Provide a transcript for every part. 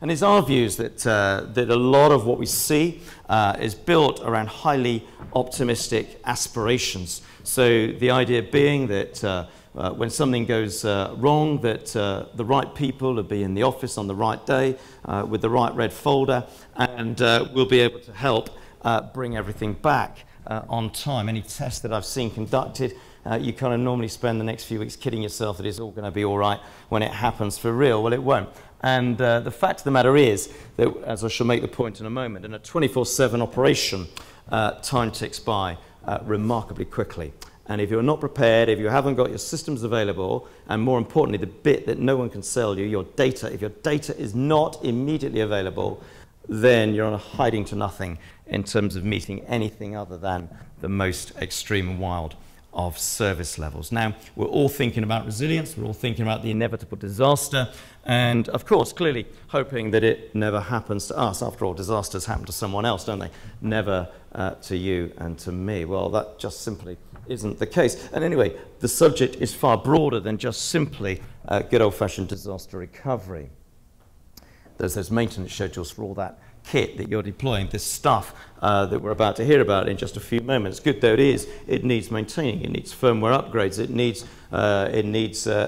And it's our views that, that a lot of what we see is built around highly optimistic aspirations. So the idea being that when something goes wrong, that the right people will be in the office on the right day with the right red folder, and we'll be able to help bring everything back on time. Any test that I've seen conducted, you kind of normally spend the next few weeks kidding yourself that it's all going to be all right when it happens for real. Well, it won't. And the fact of the matter is that, as I shall make the point in a moment, in a 24/7 operation, time ticks by remarkably quickly. And if you're not prepared, if you haven't got your systems available, and more importantly, the bit that no one can sell you, your data, if your data is not immediately available, then you're on a hiding to nothing in terms of meeting anything other than the most extreme and wild of service levels. Now, we're all thinking about resilience, we're all thinking about the inevitable disaster, and of course, clearly hoping that it never happens to us. After all, disasters happen to someone else, don't they? Never to you and to me. Well, that just simply isn't the case. And anyway, the subject is far broader than just simply good old-fashioned disaster recovery. There's those maintenance schedules for all that kit that you're deploying, this stuff that we're about to hear about in just a few moments. Good though it is, it needs maintaining, it needs firmware upgrades, it needs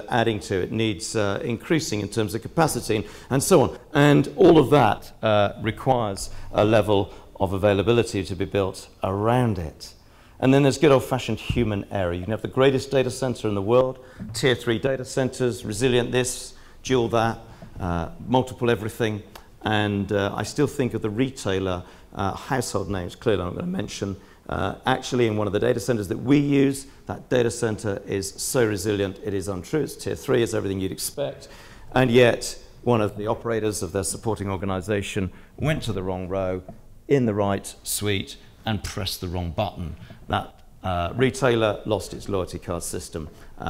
adding to, it needs increasing in terms of capacity, and so on. And all of that requires a level of availability to be built around it. And then there's good old-fashioned human error. You can have the greatest data center in the world, tier 3 data centers, resilient this, dual that, multiple everything, and I still think of the retailer household names, clearly I'm not going to mention. Actually, in one of the data centers that we use, that data center is so resilient it is untrue. It's tier 3, it's everything you'd expect, and yet one of the operators of their supporting organization went to the wrong row in the right suite and pressed the wrong button. That retailer lost its loyalty card system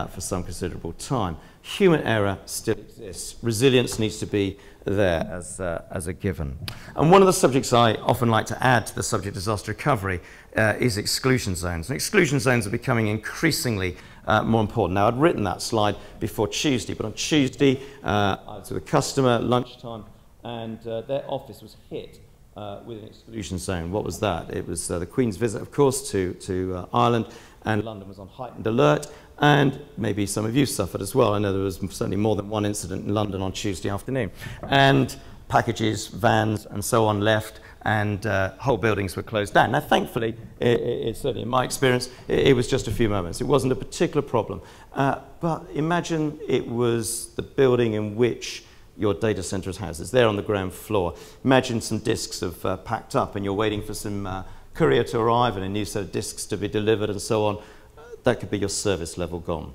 for some considerable time. Human error still exists. Resilience needs to be there as a given. And one of the subjects I often like to add to the subject of disaster recovery is exclusion zones. And exclusion zones are becoming increasingly more important. Now, I'd written that slide before Tuesday, but on Tuesday, I was with a customer at lunchtime, and their office was hit with an exclusion zone. What was that? It was the Queen's visit, of course, to Ireland, and London was on heightened alert, and maybe some of you suffered as well. I know there was certainly more than one incident in London on Tuesday afternoon. And packages, vans, and so on left, and whole buildings were closed down. Now, thankfully, certainly in my experience, it was just a few moments. It wasn't a particular problem. But imagine it was the building in which your data center is housed. It's there on the ground floor. Imagine some disks have packed up and you're waiting for some courier to arrive and a new set of disks to be delivered and so on. That could be your service level gone.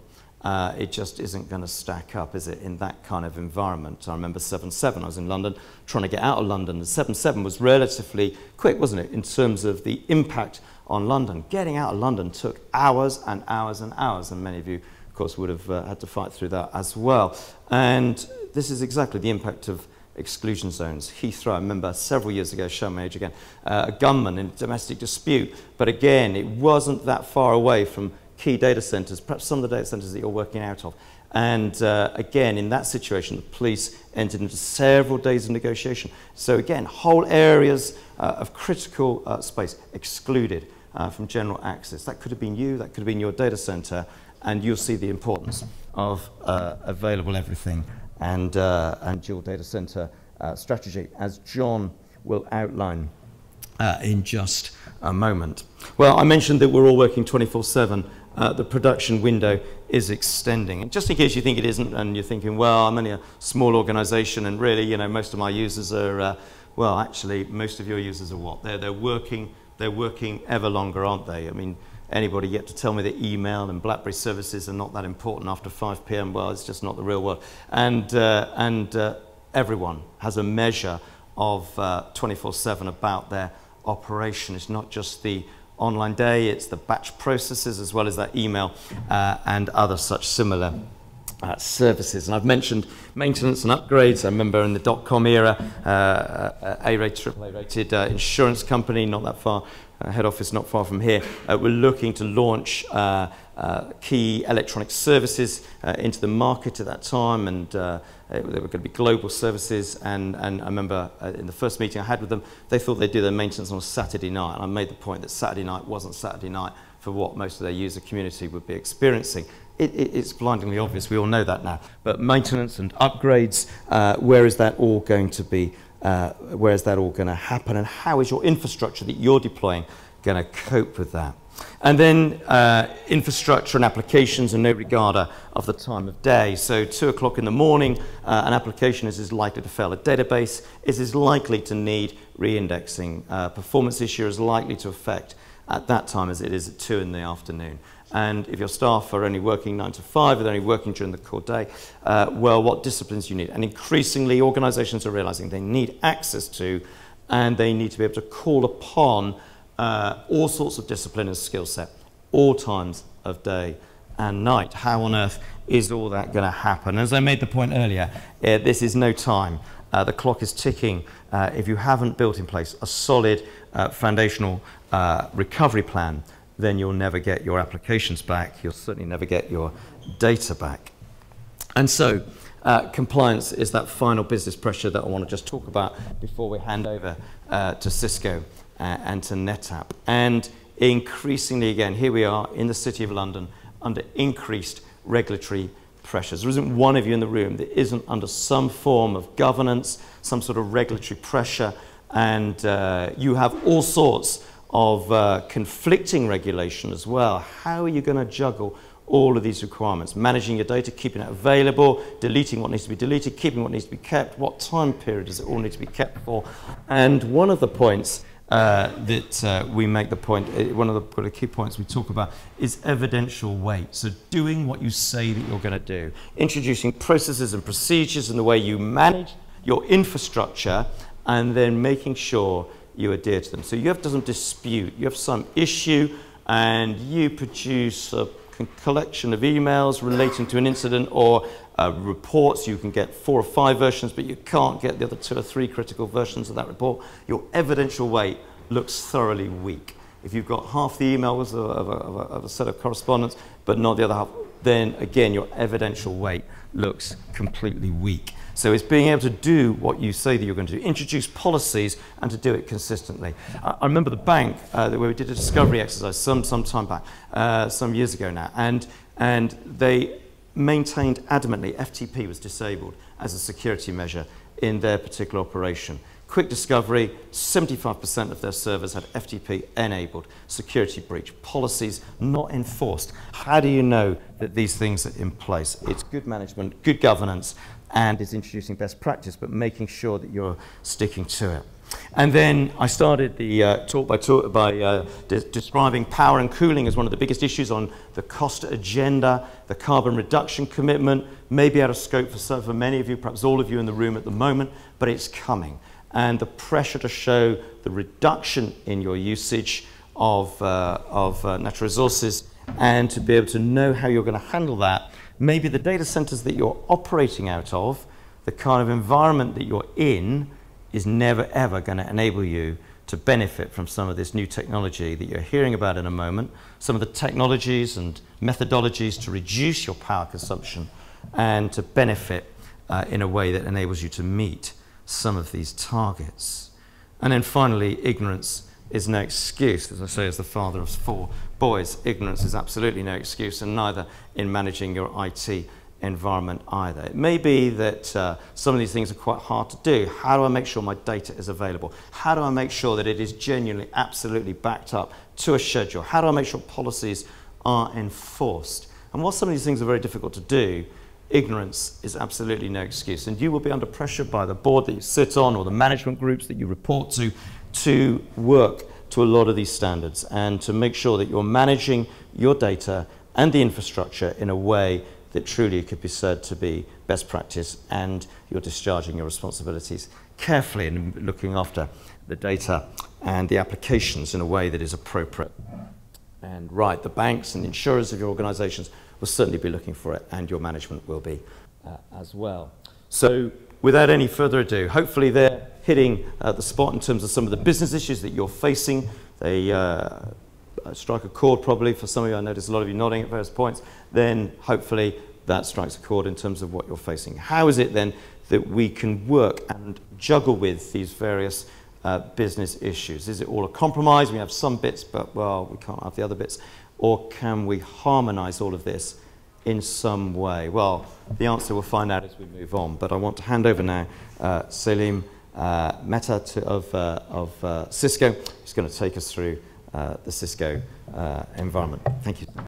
It just isn't going to stack up, is it, in that kind of environment? I remember 7/7, I was in London, trying to get out of London. The 7/7 was relatively quick, wasn't it, in terms of the impact on London. Getting out of London took hours and hours and hours, and many of you, of course, would have had to fight through that as well. And this is exactly the impact of exclusion zones. Heathrow, I remember several years ago, show my age again, a gunman in a domestic dispute, but again, it wasn't that far away from key data centers, perhaps some of the data centers that you're working out of. And again, in that situation, the police entered into several days of negotiation. So again, whole areas of critical space excluded from general access. That could have been you, that could have been your data center, and you'll see the importance of available everything and dual data center strategy, as John will outline in just a moment. Well, I mentioned that we're all working 24/7. The production window is extending. And just in case you think it isn't, and you're thinking, well, I'm only a small organization, and really, you know, most of my users are, well, actually, most of your users are what? They're working ever longer, aren't they? I mean, anybody yet to tell me that email and BlackBerry services are not that important after 5 p.m.? Well, it's just not the real world. And everyone has a measure of 24/7 about their operation. It's not just the online day, it's the batch processes as well as that email and other such similar services. And I've mentioned maintenance and upgrades. I remember in the dot-com era, A-rated, AAA rated insurance company, not that far, head office not far from here, were looking to launch key electronic services into the market at that time, and they were going to be global services. And I remember in the first meeting I had with them, they thought they'd do their maintenance on a Saturday night. And I made the point that Saturday night wasn't Saturday night for what most of their user community would be experiencing. It's blindingly obvious, we all know that now. But maintenance and upgrades, where is that all going to be, where is that all going to happen, and how is your infrastructure that you're deploying going to cope with that? And then infrastructure and applications are no regarder of the time of day. So 2 o'clock in the morning, an application is as likely to fail. A database is as likely to need re-indexing. Performance issue is likely to affect at that time as it is at 2 in the afternoon. And if your staff are only working 9 to 5, or they're only working during the core day, well, what disciplines do you need? And increasingly, organizations are realizing they need access to, and they need to be able to call upon all sorts of discipline and skill set, all times of day and night. How on earth is all that going to happen? As I made the point earlier, this is no time. The clock is ticking. If you haven't built in place a solid foundational recovery plan, then you'll never get your applications back. You'll certainly never get your data back. And so compliance is that final business pressure that I want to just talk about before we hand over to Cisco and to NetApp. And increasingly, again, here we are in the City of London under increased regulatory pressures. There isn't one of you in the room that isn't under some form of governance, some sort of regulatory pressure, and you have all sorts of conflicting regulation as well. How are you going to juggle all of these requirements? Managing your data, keeping it available, deleting what needs to be deleted, keeping what needs to be kept, what time period does it all need to be kept for? And one of the points that we make the point, one of the key points we talk about is evidential weight. So doing what you say that you're going to do. Introducing processes and procedures in the way you manage your infrastructure, and then making sure you adhere to them. So you have some dispute, you have some issue, and you produce a collection of emails relating to an incident or reports. You can get 4 or 5 versions, but you can't get the other 2 or 3 critical versions of that report. Your evidential weight looks thoroughly weak. If you've got half the emails of a set of correspondence, but not the other half, then again, your evidential weight looks completely weak. So it's being able to do what you say that you're going to do, introduce policies, and to do it consistently. I remember the bank where we did a discovery exercise some time back, some years ago now, and they maintained adamantly FTP was disabled as a security measure in their particular operation. Quick discovery, 75% of their servers had FTP enabled, security breach, policies not enforced. How do you know that these things are in place? It's good management, good governance, and it's introducing best practice, but making sure that you're sticking to it. And then I started the talk by describing power and cooling as one of the biggest issues on the cost agenda, the carbon reduction commitment, maybe out of scope for many of you, perhaps all of you in the room at the moment, but it's coming. And the pressure to show the reduction in your usage of natural resources, and to be able to know how you're going to handle that. Maybe the data centers that you're operating out of, the kind of environment that you're in, is never ever going to enable you to benefit from some of this new technology that you're hearing about in a moment, some of the technologies and methodologies to reduce your power consumption and to benefit in a way that enables you to meet some of these targets. And then finally, ignorance is no excuse. As I say, as the father of 4 boys, ignorance is absolutely no excuse, and neither in managing your IT environment either. It may be that some of these things are quite hard to do. How do I make sure my data is available? How do I make sure that it is genuinely, absolutely backed up to a schedule? How do I make sure policies are enforced? And while some of these things are very difficult to do, ignorance is absolutely no excuse. And you will be under pressure by the board that you sit on or the management groups that you report to work to a lot of these standards and to make sure that you're managing your data and the infrastructure in a way that truly could be said to be best practice, and you're discharging your responsibilities carefully and looking after the data and the applications in a way that is appropriate and right. The banks and insurers of your organizations will certainly be looking for it, and your management will be as well. So without any further ado, hopefully they're hitting the spot in terms of some of the business issues that you're facing. They strike a chord probably for some of you. I notice a lot of you nodding at various points. Then hopefully that strikes a chord in terms of what you're facing. How is it then that we can work and juggle with these various business issues? Is it all a compromise? We have some bits, but well, we can't have the other bits. Or can we harmonize all of this in some way? Well, the answer we'll find out as we move on. But I want to hand over now Selim Mehta of Cisco. He's going to take us through the Cisco environment. Thank you.